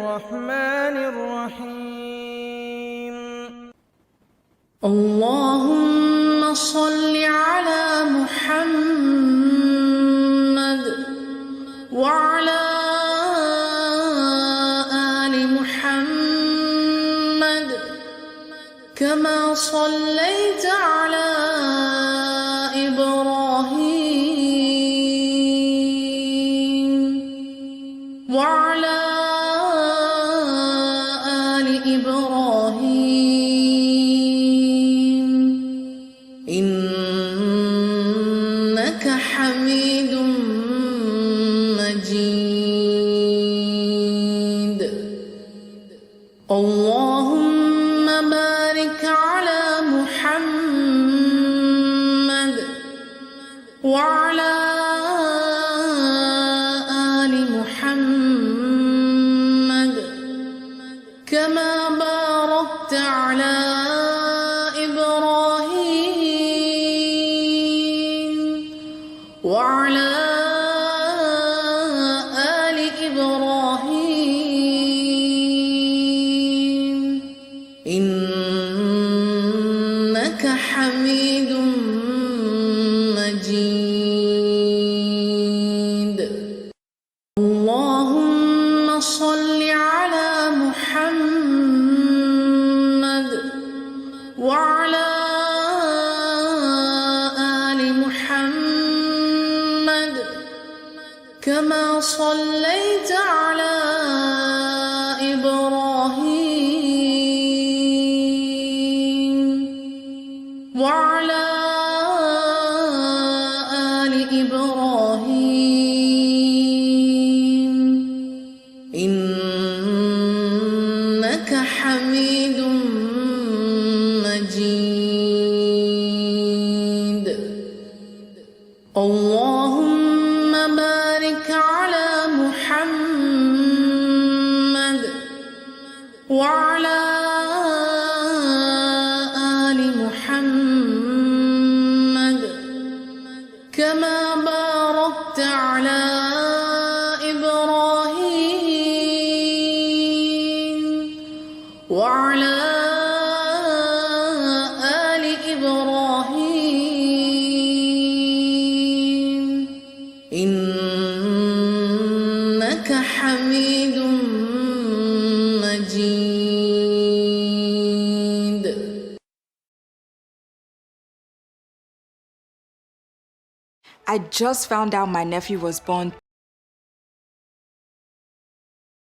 الرحمن الرحيم. اللهم صل على محمد وعلى آل محمد كما صليت على إبراهيم وعلى آل إبراهيم إنك حميد مجيد. اللهم بارك على محمد وعلى آل محمد كما باركت على إبراهيم وعلى آل إبراهيم إنك حميد مجيد. اللهم صل على محمد وعلى آل محمد كما صليت على إبراهيم وعلى آل إبراهيم إنك حميد مجيد. اللهم بارك على محمد وعلى آل محمد كما باركت على إبراهيم وعلى آل إبراهيم إنك حميد مجيد. I just found out my nephew was born